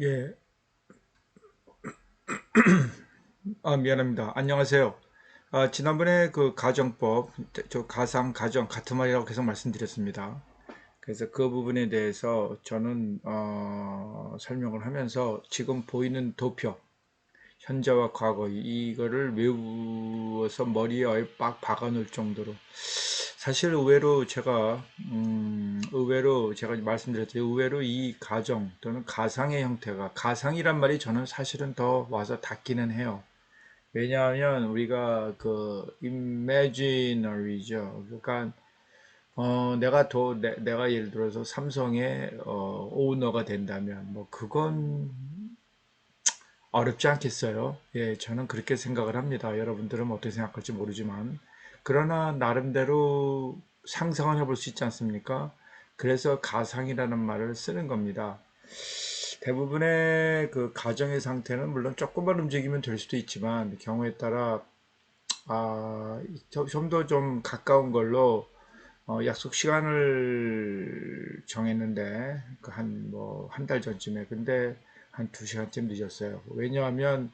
예, 미안합니다. 안녕하세요. 지난번에 그 가정법, 저 가상, 가정 같은 말이라고 계속 말씀드렸습니다. 그래서 그 부분에 대해서 저는 설명을 하면서 지금 보이는 도표, 현재와 과거 이거를 외워서 머리에 빡 박아놓을 정도로 사실 의외로 제가 말씀드렸죠. 의외로 이 가정 또는 가상의 형태가 가상이란 말이 저는 사실은 더 와서 닿기는 해요. 왜냐하면 우리가 그 imaginary죠. 그러니까 내가 예를 들어서 삼성의 오너가 된다면 뭐 그건 어렵지 않겠어요. 예, 저는 그렇게 생각을 합니다. 여러분들은 어떻게 생각할지 모르지만 그러나 나름대로 상상을 해볼 수 있지 않습니까? 그래서 가상이라는 말을 쓰는 겁니다. 대부분의 그 가정의 상태는 물론 조금만 움직이면 될 수도 있지만 경우에 따라 좀 더 좀 가까운 걸로 약속 시간을 정했는데 그 한 뭐 한 달 전쯤에 근데 한 2시간쯤 늦었어요. 왜냐하면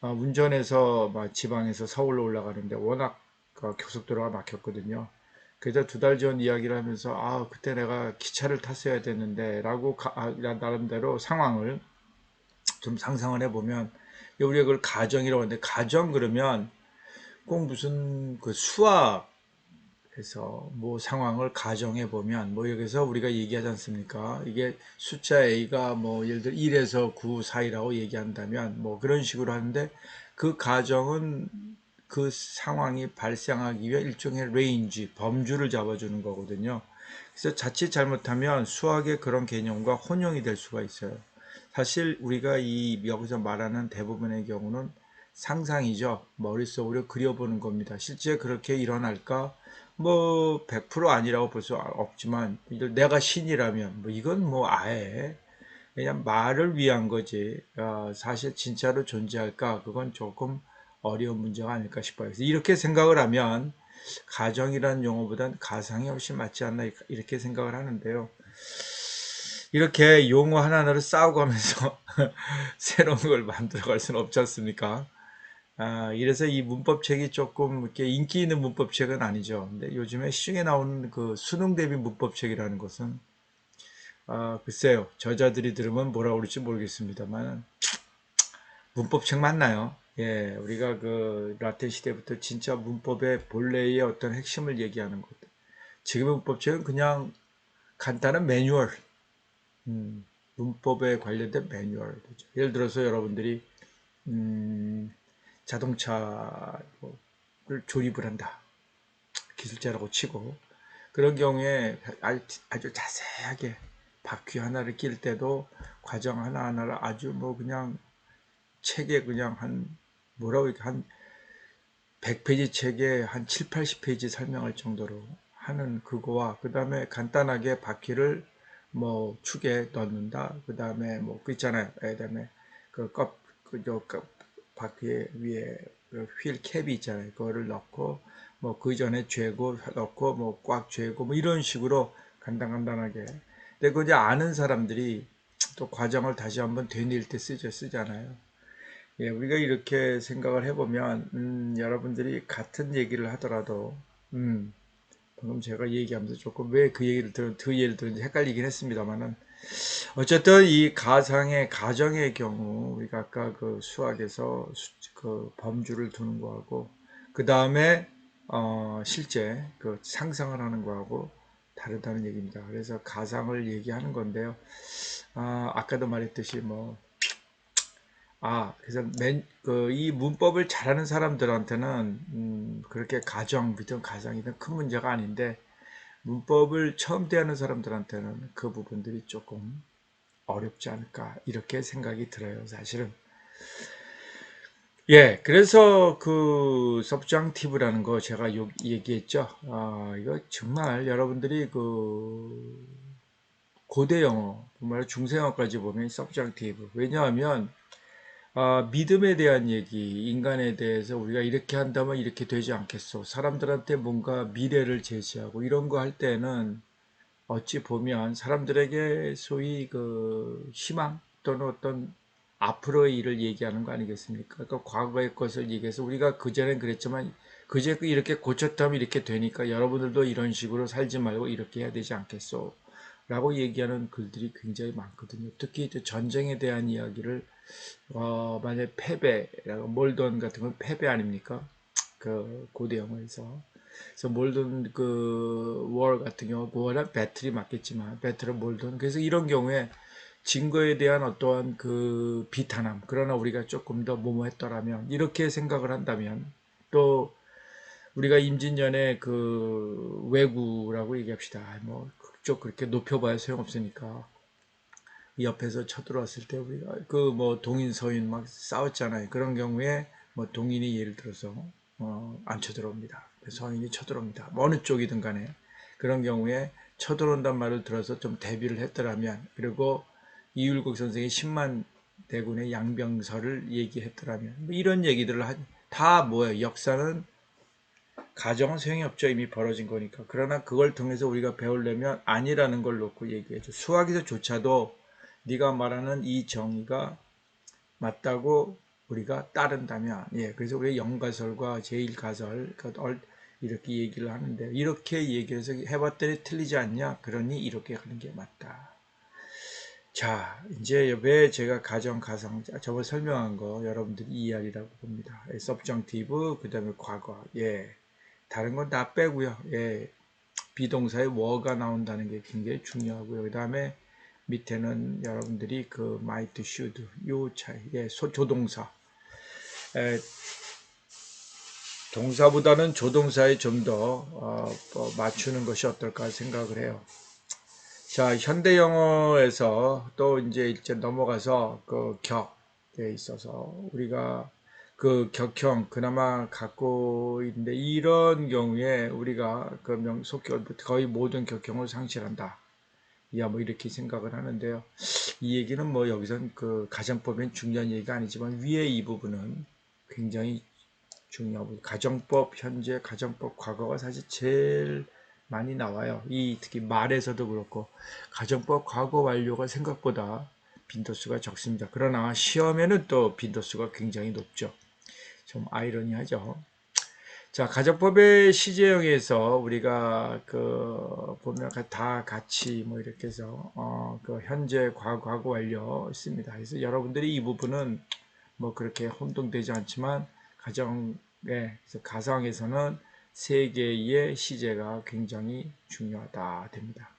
운전해서 막 지방에서 서울로 올라가는데 워낙 고속도로가 막혔거든요. 그래서 2달 전 이야기를 하면서 그때 내가 기차를 탔어야 되는데 라고 나름대로 상황을 좀 상상을 해보면 우리가 그걸 가정이라고 하는데 가정 그러면 꼭 무슨 그 수학에서 뭐 상황을 가정해 보면 뭐 여기서 우리가 얘기하지 않습니까? 이게 숫자 A가 뭐 예를 들어 1에서 9 사이라고 얘기한다면 뭐 그런 식으로 하는데 그 가정은 그 상황이 발생하기 위해 일종의 레인지, 범주를 잡아주는 거거든요. 그래서 자칫 잘못하면 수학의 그런 개념과 혼용이 될 수가 있어요. 사실 우리가 이 여기서 말하는 대부분의 경우는 상상이죠. 머릿속으로 그려보는 겁니다. 실제 그렇게 일어날까? 뭐 100% 아니라고 볼 수 없지만 내가 신이라면 뭐 이건 뭐 아예 그냥 말을 위한 거지. 사실 진짜로 존재할까? 그건 조금 어려운 문제가 아닐까 싶어요. 그래서 이렇게 생각을 하면 가정이라는 용어보단 가상이 훨씬 맞지 않나 이렇게 생각을 하는데요. 이렇게 용어 하나하나를 싸우고하면서 새로운 걸 만들어갈 수는 없지 않습니까? 이래서 이 문법책이 조금 이렇게 인기 있는 문법책은 아니죠. 근데 요즘에 시중에 나오는 그 수능 대비 문법책이라는 것은 글쎄요. 저자들이 들으면 뭐라 그럴지 모르겠습니다만 문법책 맞나요? 예, 우리가 그 라틴 시대부터 진짜 문법의 본래의 어떤 핵심을 얘기하는 것. 지금의 문법책은 그냥 간단한 매뉴얼, 음, 문법에 관련된 매뉴얼. 예를 들어서 여러분들이 음, 자동차를 조립을 한다. 기술자라고 치고 그런 경우에 아주 자세하게 바퀴 하나를 낄 때도 과정 하나하나를 아주 뭐 그냥 책에 그냥 한 뭐라고 이렇게 한 100페이지 책에 한 7, 80페이지 설명할 정도로 하는 그거와 그 다음에 간단하게 바퀴를 뭐 축에 넣는다. 그 다음에 뭐 그 있잖아요. 그 다음에 그껍그저 바퀴 위에 그휠 캡이 있잖아요. 그거를 넣고 뭐 그 전에 죄고 넣고 뭐 꽉 죄고 뭐 이런 식으로 간단간단하게. 근데 그 이제 아는 사람들이 또 과정을 다시 한번 되뇌일 때 쓰잖아요. 예, 우리가 이렇게 생각을 해보면, 여러분들이 같은 얘기를 하더라도, 방금 제가 얘기하면서 조금 왜 그 예를 들은지 헷갈리긴 했습니다만은, 어쨌든 이 가정의 경우, 우리가 아까 그 수학에서 그 범주를 두는 거하고, 그 다음에, 실제 그 상상을 하는 거하고 다르다는 얘기입니다. 그래서 가상을 얘기하는 건데요. 아까도 말했듯이 뭐, 그래서 이 문법을 잘하는 사람들한테는 그렇게 가정이든 가상이든 큰 문제가 아닌데 문법을 처음 대하는 사람들한테는 그 부분들이 조금 어렵지 않을까 이렇게 생각이 들어요, 사실은. 예, 그래서 그 서브장티브라는 거 제가 얘기했죠. 이거 정말 여러분들이 그 고대 영어, 정말 중세 영어까지 보면 서브장티브. 왜냐하면 믿음에 대한 얘기, 인간에 대해서 우리가 이렇게 한다면 이렇게 되지 않겠소. 사람들한테 뭔가 미래를 제시하고 이런 거 할 때는 어찌 보면 사람들에게 소위 그 희망? 또는 어떤 앞으로의 일을 얘기하는 거 아니겠습니까? 그러니까 과거의 것을 얘기해서 우리가 그전엔 그랬지만 그제 이렇게 고쳤다면 이렇게 되니까 여러분들도 이런 식으로 살지 말고 이렇게 해야 되지 않겠소? 라고 얘기하는 글들이 굉장히 많거든요. 특히 전쟁에 대한 이야기를 만약에 패배라고 몰돈 같은 건 패배 아닙니까? 그 고대 영어에서. 그래서 몰돈 그월 같은 경우 월은 배틀이 맞겠지만 배틀은 몰돈. 그래서 이런 경우에 진 거에 대한 어떠한 그 비탄함. 그러나 우리가 조금 더 뭐뭐했더라면 이렇게 생각을 한다면 또 우리가 임진년에 그 왜구라고 얘기합시다. 뭐 그쪽 그렇게 높여봐야 소용없으니까 옆에서 쳐들어왔을 때 우리가 그 뭐 동인 서인 막 싸웠잖아요. 그런 경우에 뭐 동인이 예를 들어서 안 쳐들어옵니다. 서인이 쳐들어옵니다. 뭐 어느 쪽이든 간에 그런 경우에 쳐들어온단 말을 들어서 좀 대비를 했더라면 그리고 이율국 선생이 10만 대군의 양병설을 얘기했더라면 뭐 이런 얘기들을 다 뭐예요? 역사는 가정은 소용이 없죠. 이미 벌어진 거니까. 그러나 그걸 통해서 우리가 배우려면 아니라는 걸 놓고 얘기해줘. 수학에서조차도 네가 말하는 이 정의가 맞다고 우리가 따른다면, 예, 그래서 우리 영가설과 제1가설 이렇게 얘기를 하는데 이렇게 얘기해서 해봤더니 틀리지 않냐? 그러니 이렇게 하는 게 맞다. 자, 이제 왜 제가 가정, 가상, 저번 설명한 거 여러분들이 이해하리라고 봅니다. subjunctive, 그 다음에 과거, 예. 다른 건 다 빼고요. 예. 비동사의 were가 나온다는 게 굉장히 중요하고요. 그 다음에 밑에는 여러분들이 그 might, should, 요 차이, 예, 조동사. 에, 동사보다는 조동사에 좀 더 맞추는 것이 어떨까 생각을 해요. 자, 현대 영어에서 또 이제 넘어가서 그 격에 있어서 우리가 그 격형 그나마 갖고 있는데 이런 경우에 우리가 그 속격부터 거의 모든 격형을 상실한다. 야, 뭐 이렇게 생각을 하는데요. 이 얘기는 뭐 여기선 그 가정법엔 중요한 얘기가 아니지만 위에 이 부분은 굉장히 중요하고 가정법 현재 가정법 과거가 사실 제일 많이 나와요. 이 특히 말에서도 그렇고 가정법 과거 완료가 생각보다 빈도수가 적습니다. 그러나 시험에는 또 빈도수가 굉장히 높죠. 좀 아이러니하죠. 자, 가정법의 시제형에서 우리가 그 보면 다 같이 뭐 이렇게 해서 그 현재 과거 완료 있습니다. 그래서 여러분들이 이 부분은 뭐 그렇게 혼동되지 않지만 가상에서는 세 개의 시제가 굉장히 중요하다 됩니다.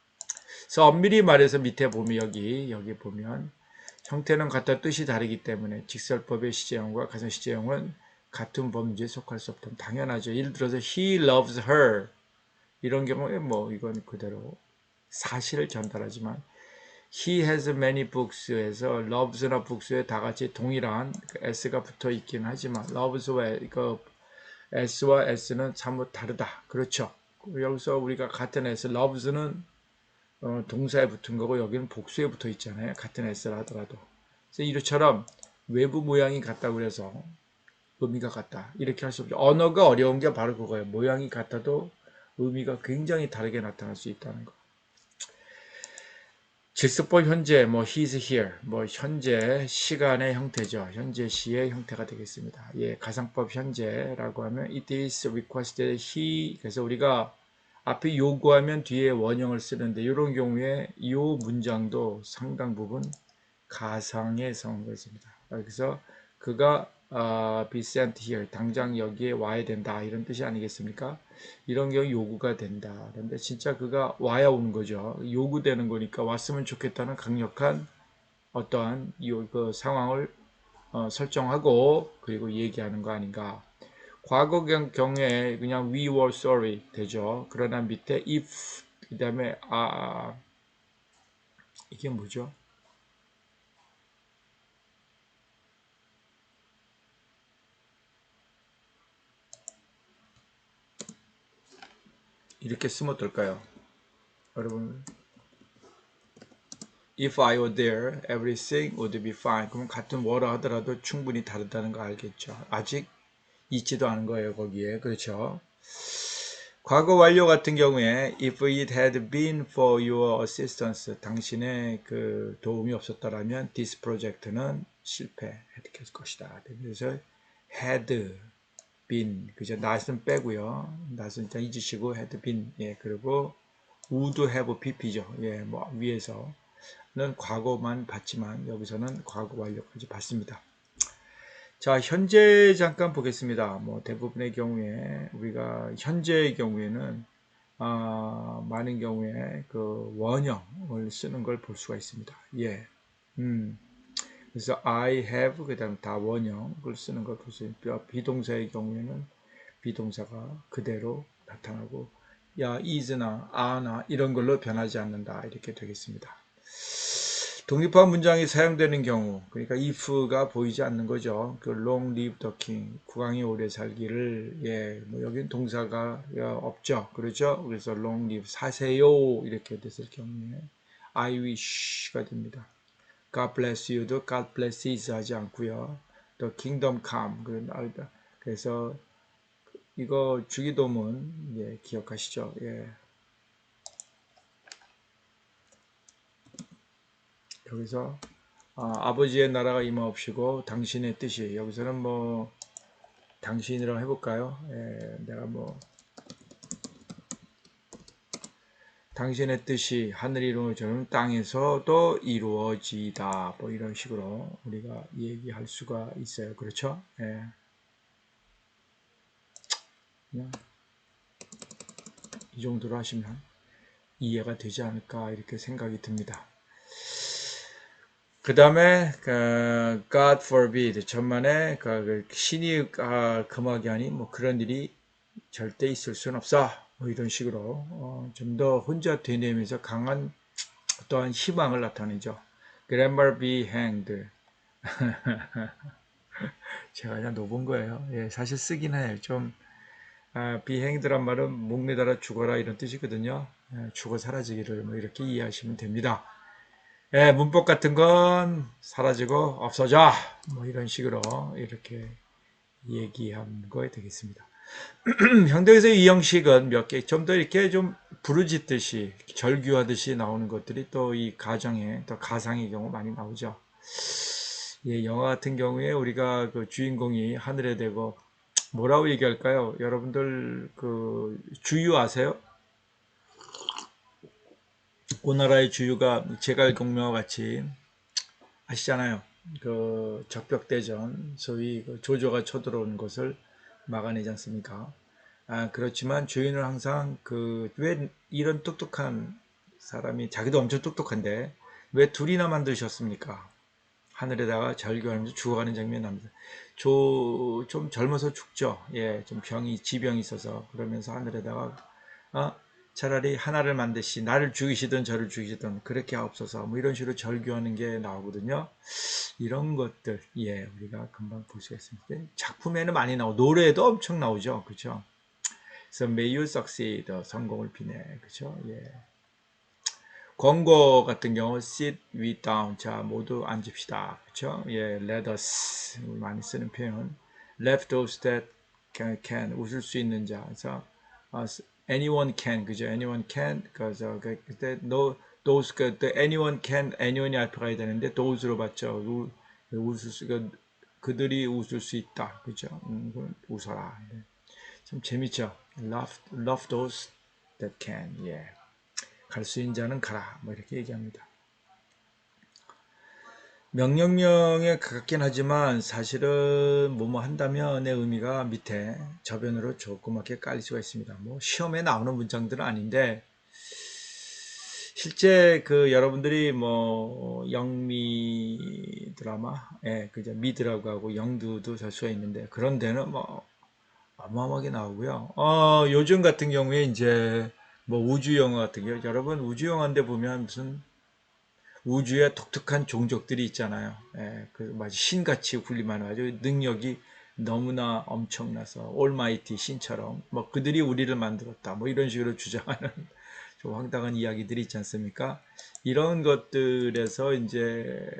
그래서 엄밀히 말해서 밑에 보면 여기 보면 형태는 같아 뜻이 다르기 때문에 직설법의 시제형과 가상 시제형은 같은 범주에 속할 수 없다. 당연하죠. 예를 들어서 he loves her 이런 경우에 뭐 이건 그대로 사실을 전달하지만 he has many books에서 loves나 books에 다 같이 동일한 s가 붙어 있긴 하지만 loves와 그 s와 s는 사뭇 다르다. 그렇죠. 여기서 우리가 같은 s loves는 동사에 붙은 거고 여기는 복수에 붙어 있잖아요. 같은 s라 하더라도. 그래서 이처럼 외부 모양이 같다고 그래서 의미가 같다. 이렇게 할 수 없죠. 언어가 어려운 게 바로 그거예요. 모양이 같아도 의미가 굉장히 다르게 나타날 수 있다는 거. 질서법 현재, 뭐 he's here, 뭐 현재 시간의 형태죠. 현재 시의 형태가 되겠습니다. 예, 가상법 현재라고 하면 it is requested he. 그래서 우리가 앞에 요구하면 뒤에 원형을 쓰는데 이런 경우에 이 문장도 상당 부분 가상의 성어가 있습니다. 그래서 그가 be sent here, 당장 여기에 와야 된다 이런 뜻이 아니겠습니까? 이런 경우 요구가 된다. 그런데 진짜 그가 와야 오는 거죠. 요구되는 거니까 왔으면 좋겠다는 강력한 어떠한 그 상황을 설정하고 그리고 얘기하는 거 아닌가. 과거 경에 그냥 we were sorry 되죠. 그러나 밑에 if 그 다음에 이게 뭐죠? 이렇게 쓰면 어떨까요? 여러분 If I were there, everything would be fine. 그러면 같은 워라 하더라도 충분히 다르다는 거 알겠죠. 아직 있지도 않은 거예요, 거기에. 그렇죠. 과거 완료 같은 경우에 if it had been for your assistance 당신의 그 도움이 없었더라면 this project는 실패했을 것이다. 그래서 had been 그죠? not은 빼고요. not은 일단 잊으시고 had been 예 그리고 would have pp죠. 예 뭐 위에서는 과거만 봤지만 여기서는 과거 완료까지 봤습니다. 자, 현재 잠깐 보겠습니다. 뭐 대부분의 경우에 우리가 현재의 경우에는 많은 경우에 그 원형을 쓰는 걸 볼 수가 있습니다. 예. 그래서 I have 그다음 다 원형을 쓰는 걸 볼 수 있고요. 비동사의 경우에는 비동사가 그대로 나타나고 야, is나 are나 이런 걸로 변하지 않는다. 이렇게 되겠습니다. 독립한 문장이 사용되는 경우, 그러니까 if가 보이지 않는 거죠. 그 long live the king, 국왕이 오래 살기를, 예, 뭐 여기는 동사가 없죠. 그렇죠? 그래서 long live, 사세요. 이렇게 됐을 경우에 I wish가 됩니다. God bless you도 God blesses 하지 않고요. The kingdom come. 그래서 이거 주기도문, 예, 기억하시죠? 예. 여기서 아버지의 나라가 임하옵시고 당신의 뜻이 여기서는 뭐 당신이라고 해볼까요? 예, 내가 뭐 당신의 뜻이 하늘이 이루어지는 땅에서도 이루어지다 뭐 이런 식으로 우리가 얘기할 수가 있어요. 그렇죠? 예. 그냥 이 정도로 하시면 이해가 되지 않을까 이렇게 생각이 듭니다. 그 다음에 God forbid 천만에 신이 금하게 하니 뭐 그런 일이 절대 있을 수는 없어 뭐 이런 식으로 좀 더 혼자 되뇌면서 강한 어떠한 희망을 나타내죠. Grandma be hanged 제가 그냥 놓은 거예요. 예, 사실 쓰긴 해요. 좀 be hanged란 말은 목매달아 죽어라 이런 뜻이거든요. 예, 죽어 사라지기를 뭐 이렇게 이해하시면 됩니다. 예, 문법 같은 건 사라지고 없어져. 뭐 이런 식으로 이렇게 얘기한 거에 되겠습니다. 현대에서의 이 형식은 몇 개, 좀 더 이렇게 좀 부르짖듯이, 절규하듯이 나오는 것들이 또 이 가정의, 또 가상의 경우 많이 나오죠. 예, 영화 같은 경우에 우리가 그 주인공이 하늘에 대고 뭐라고 얘기할까요? 여러분들 그 주유 아세요? 오나라의 주유가 제갈공명과 같이 아시잖아요. 그 적벽대전, 소위 그 조조가 쳐들어오는 것을 막아내지 않습니까? 그렇지만 주인은 항상 왜 이런 똑똑한 사람이, 자기도 엄청 똑똑한데, 왜 둘이나 만드셨습니까? 하늘에다가 절규하면서 죽어가는 장면이 납니다. 좀 젊어서 죽죠. 예, 좀 지병이 있어서. 그러면서 하늘에다가, 어? 차라리 하나를 만드시, 나를 죽이시든 저를 죽이시든 그렇게 하옵소서. 뭐 이런 식으로 절규하는 게 나오거든요. 이런 것들, 예, 우리가 금방 볼 수가 있습니다. 작품에는 많이 나오고, 노래에도 엄청 나오죠. 그죠? 그래서 may you succeed, 성공을 비내. 그죠? 예. 권고 같은 경우 sit we down 자 모두 앉읍시다 그렇죠 예 let us 많이 쓰는 표현 left those that can 웃을 수 있는 자 그래서 anyone can 그죠 anyone can 그래서 그때 no those 그때 anyone can anyone이 알파가 되는데 those로 봤죠 웃을 수 그들이 웃을 수 있다 그죠 웃어라 참 재밌죠 love those that can 예. 갈 수 있는 자는 가라. 뭐 이렇게 얘기합니다. 명령명에 가깝긴 하지만 사실은 뭐뭐 한다면의 의미가 밑에 저변으로 조그맣게 깔릴 수가 있습니다. 뭐 시험에 나오는 문장들은 아닌데 실제 그 여러분들이 뭐 영미 드라마, 예, 그죠 미드라고 하고 영두도 잘 수가 있는데 그런 데는 뭐 어마어마하게 나오고요. 요즘 같은 경우에 이제 뭐 우주 영화 같은 경우 여러분 우주 영화인데 보면 무슨 우주에 독특한 종족들이 있잖아요. 예, 그 마치 신같이 군림하는 아주 능력이 너무나 엄청나서 올마이티 신처럼 뭐 그들이 우리를 만들었다. 뭐 이런 식으로 주장하는 좀 황당한 이야기들이 있지 않습니까? 이런 것들에서 이제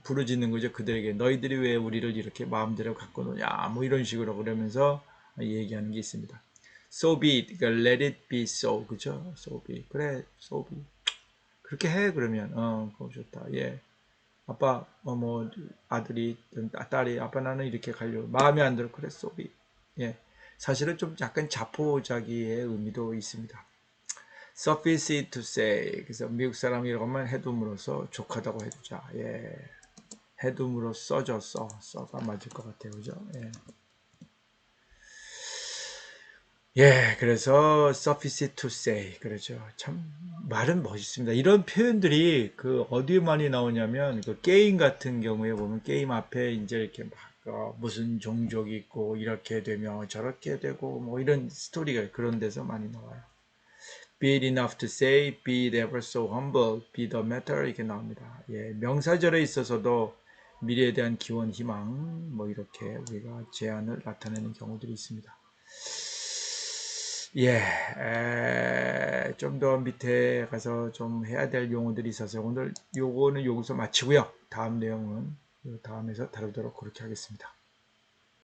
부르짖는 거죠. 그들에게 너희들이 왜 우리를 이렇게 마음대로 갖고 노냐. 뭐 이런 식으로 그러면서 얘기하는 게 있습니다. So be it. 그러니까 let it be so. 그죠? So be. 그래, so be. 그렇게 해, 그러면. 그거 좋다. 예. 아빠, 뭐, 아들이, 딸이, 아빠 나는 이렇게 가려고. 마음에 안 들어. 그래, so be. 예. 사실은 좀 약간 자포자기의 의미도 있습니다. Suffice it to say. 그래서 미국 사람이라고 하면 해둠으로써 족하다고 해두자. 예. 해둠으로 써가 맞을 것 같아요. 그죠? 예. 예, 그래서 suffice to say. 그렇죠. 참, 말은 멋있습니다. 이런 표현들이 그 어디에 많이 나오냐면, 그 게임 같은 경우에 보면 게임 앞에 이제 이렇게 막, 무슨 종족이 있고, 이렇게 되면 저렇게 되고, 뭐 이런 스토리가 그런 데서 많이 나와요. Be it enough to say, be it ever so humble, be the matter, 이렇게 나옵니다. 예, 명사절에 있어서도 미래에 대한 기원, 희망, 뭐 이렇게 우리가 제안을 나타내는 경우들이 있습니다. 예, 좀 더 밑에 가서 좀 해야 될 용어들이 있어서 오늘 요거는 여기서 마치고요. 다음 내용은 다음에서 다루도록 그렇게 하겠습니다.